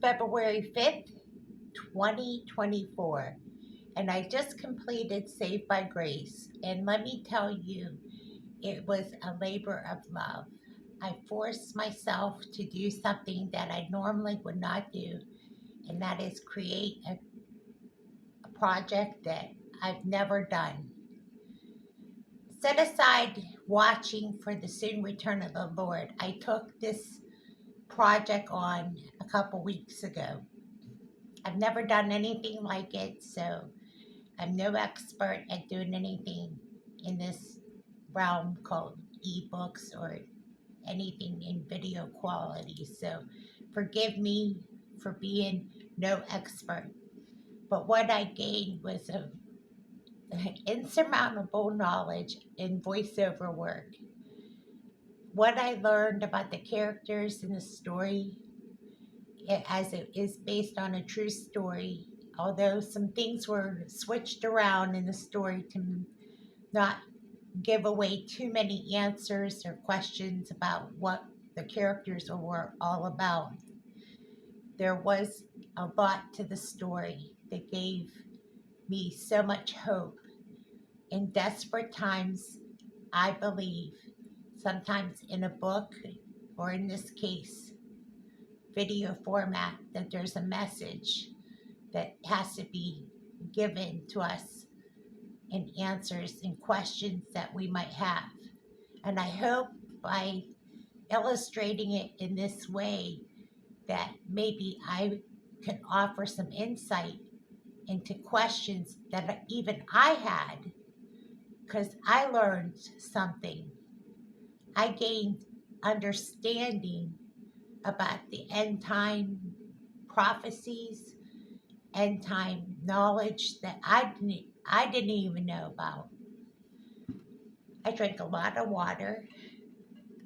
February 5th, 2024, and I just completed Saved by Grace. And let me tell you, it was a labor of love. I forced myself to do something that I normally would not do, and that is create a project that I've never done. Set aside watching for the soon return of the Lord. I took this project on a couple weeks ago. I've never done anything like it, so I'm no expert at doing anything in this realm called ebooks or anything in video quality. So forgive me for being no expert. But what I gained was a insurmountable knowledge in voiceover work. What I learned about the characters in the story, as it is based on a true story, although some things were switched around in the story to not give away too many answers or questions about what the characters were all about. There was a lot to the story that gave me so much hope. In desperate times, I believe, sometimes in a book, or in this case, video format, that there's a message that has to be given to us and answers and questions that we might have. And I hope by illustrating it in this way that maybe I can offer some insight into questions that even I had, because I learned something. I gained understanding about the end time prophecies, end time knowledge that I didn't even know about. I drank a lot of water.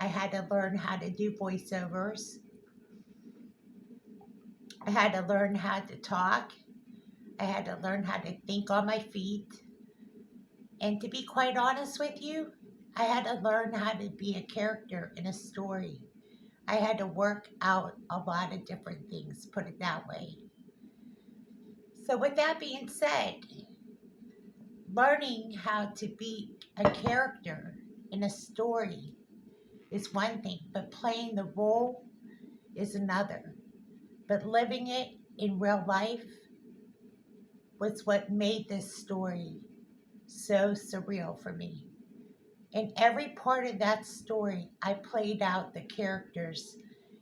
I had to learn how to do voiceovers. I had to learn how to talk. I had to learn how to think on my feet. And to be quite honest with you, I had to learn how to be a character in a story. I had to work out a lot of different things, put it that way. So, with that being said, learning how to be a character in a story is one thing, but playing the role is another. But living it in real life was what made this story so surreal for me. In every part of that story, I played out the characters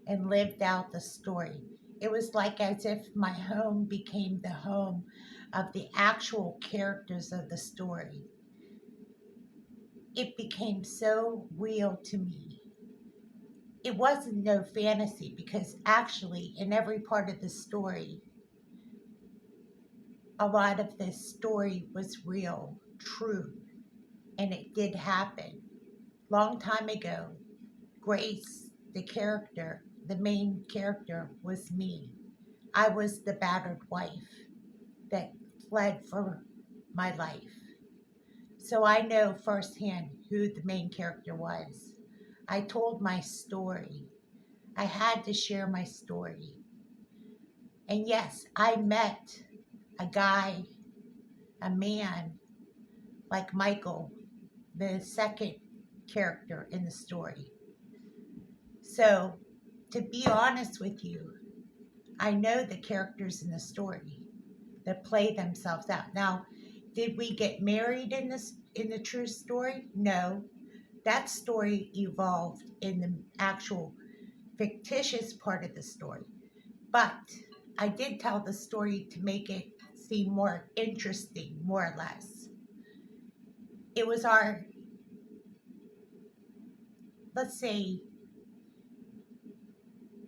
and lived out the story. It was like as if my home became the home of the actual characters of the story. It became so real to me. It wasn't no fantasy because actually, in every part of the story, a lot of this story was real, true, and it did happen. Long time ago, Grace, the character, the main character, was me. I was the battered wife that fled for my life. So I know firsthand who the main character was. I told my story. I had to share my story. And yes, I met a guy, a man like Michael, the second character in the story. So, to be honest with you, I know the characters in the story that play themselves out. Now, did we get married in the true story? No. That story evolved in the actual fictitious part of the story. But I did tell the story to make it seem more interesting, more or less. It was our, let's say,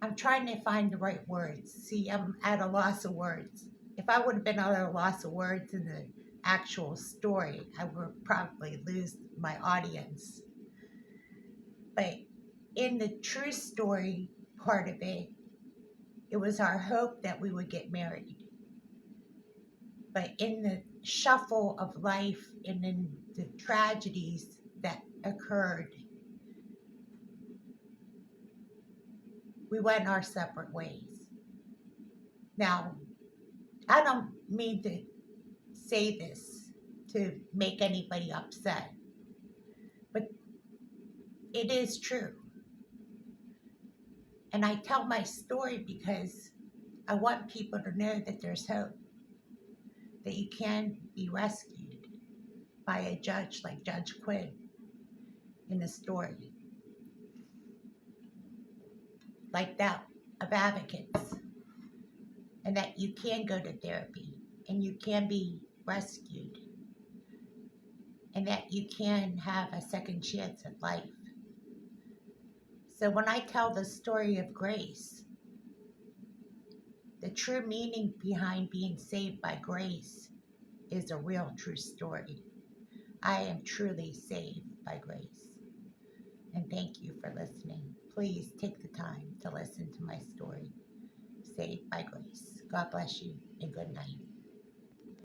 I'm trying to find the right words. See, I'm at a loss of words. If I would have been at a loss of words in the actual story, I would probably lose my audience. But in the true story part of it, it was our hope that we would get married. But in the shuffle of life and in the tragedies that occurred, we went our separate ways. Now, I don't mean to say this to make anybody upset, but it is true. And I tell my story because I want people to know that there's hope, that you can be rescued by a judge like Judge Quinn in the story, like that of advocates, and that you can go to therapy and you can be rescued and that you can have a second chance at life. So when I tell the story of grace, the true meaning behind being saved by grace is a real true story. I am truly saved by grace. And thank you for listening. Please take the time to listen to my story. Saved by grace. God bless you and good night.